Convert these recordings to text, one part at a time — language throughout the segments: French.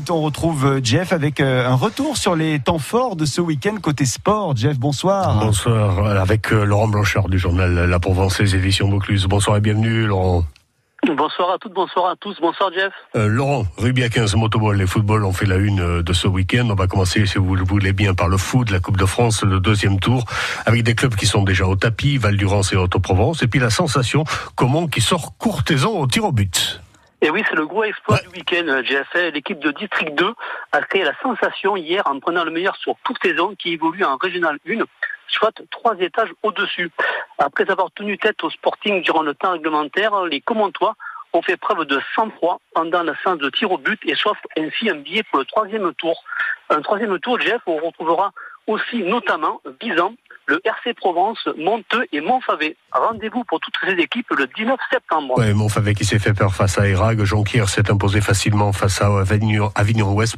minutes, on retrouve Jeff avec un retour sur les temps forts de ce week-end côté sport. Jeff, bonsoir. Bonsoir, avec Laurent Blanchard du journal La Provence, les éditions Vaucluse. Bonsoir et bienvenue, Laurent. Bonsoir à toutes, bonsoir à tous, bonsoir Jeff. Laurent, rugby à 15, motoball et football ont fait la une de ce week-end. On va commencer, si vous le voulez bien, par le foot, la Coupe de France, le deuxième tour, avec des clubs qui sont déjà au tapis, Val-d'Urance et Haute-Provence, et puis la sensation, Caumont qui sort courtisan au tir au but. Et oui, c'est le gros exploit du week-end, Jeff. L'équipe de District 2 a créé la sensation hier en prenant le meilleur sur toute saison qui évolue en Régional 1, soit 3 étages au-dessus. Après avoir tenu tête au Sporting durant le temps réglementaire, les Commontois ont fait preuve de sang-froid pendant la séance de tir au but et s'offrent ainsi un billet pour le 3e tour. Un 3e tour, Jeff, on retrouvera aussi notamment Bizan, le RC Provence, Monteux et Montfavet. Rendez-vous pour toutes ces équipes le 19 septembre. Oui, Montfavet qui s'est fait peur face à Erag, Jonquière s'est imposé facilement face à Avignon-Ouest,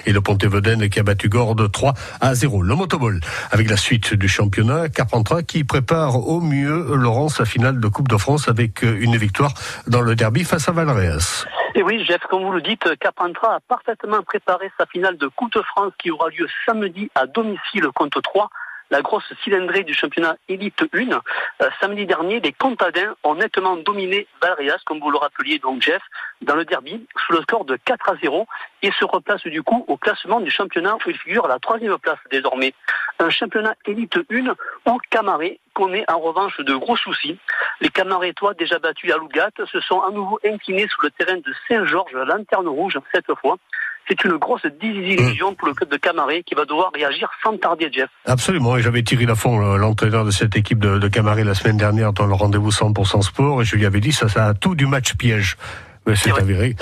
et le Pontévedène qui a battu Gordes 3-0. Le motoball, avec la suite du championnat, Carpentras qui prépare au mieux, Laurent, sa finale de Coupe de France avec une victoire dans le derby face à Valréas. Et oui, Jeff, comme vous le dites, Carpentras a parfaitement préparé sa finale de Coupe de France qui aura lieu samedi à domicile contre 3. La grosse cylindrée du championnat Élite 1. Samedi dernier, les Comtadins ont nettement dominé Valréas, comme vous le rappeliez donc Jeff, dans le derby, sous le score de 4-0, et se replace du coup au classement du championnat où il figure à la 3e place désormais. Un championnat Élite 1 où Camaret connaît en revanche de gros soucis. Les Camarétois, déjà battus à Lougat, se sont à nouveau inclinés sur le terrain de Saint-Georges, Lanterne Rouge, cette fois. C'est une grosse désillusion pour le club de Camaret qui va devoir réagir sans tarder, Jeff. Absolument, et j'avais Thierry Lafont, l'entraîneur de cette équipe de Camaret la semaine dernière dans le rendez-vous 100% sport, et je lui avais dit ça a tout du match piège. Mais c'est avéré.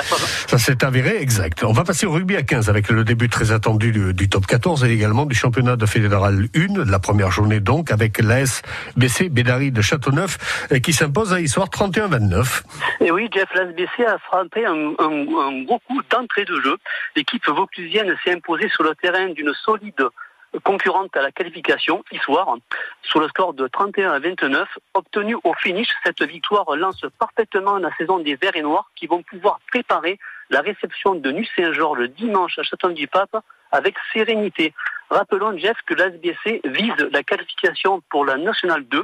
Ça s'est avéré, exact. On va passer au rugby à 15 avec le début très attendu du top 14 et également du championnat de fédéral 1, la première journée donc, avec l'AS BC Bédari de Châteauneuf qui s'impose à Issoire 31-29. Et oui, Jeff, l'AS BC a frappé un gros coup d'entrée de jeu. L'équipe vauclusienne s'est imposée sur le terrain d'une solide concurrente à la qualification, Issoire, sur le score de 31-29. Obtenue au finish, cette victoire lance parfaitement la saison des Verts et Noirs qui vont pouvoir préparer la réception de Nuit-Saint-Georges le dimanche à Château-du-Pape avec sérénité. Rappelons, Jeff, que l'ASBC vise la qualification pour la Nationale 2,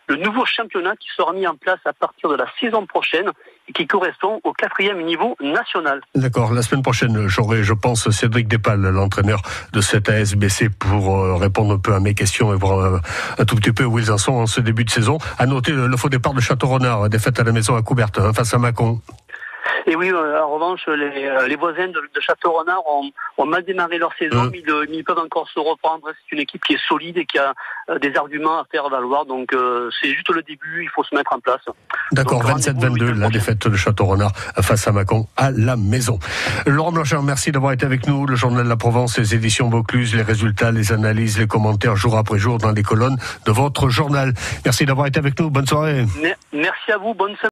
le nouveau championnat qui sera mis en place à partir de la saison prochaine et qui correspond au 4e niveau national. D'accord, la semaine prochaine, j'aurai, je pense, Cédric Despal, l'entraîneur de cette ASBC, pour répondre un peu à mes questions et voir un tout petit peu où ils en sont en ce début de saison. À noter le faux départ de Château-Renard, défaite à la maison à Coubertin, face à Mâcon. Et oui, en revanche, les voisins de Château-Renard ont mal démarré leur saison, mais ils peuvent encore se reprendre. C'est une équipe qui est solide et qui a des arguments à faire valoir. Donc c'est juste le début, il faut se mettre en place. D'accord, 27-22, la défaite de Château-Renard face à Mâcon à la maison. Laurent Blanchard, merci d'avoir été avec nous. Le journal de la Provence, les éditions Vaucluse, les résultats, les analyses, les commentaires jour après jour dans les colonnes de votre journal. Merci d'avoir été avec nous. Bonne soirée. Merci à vous, bonne semaine.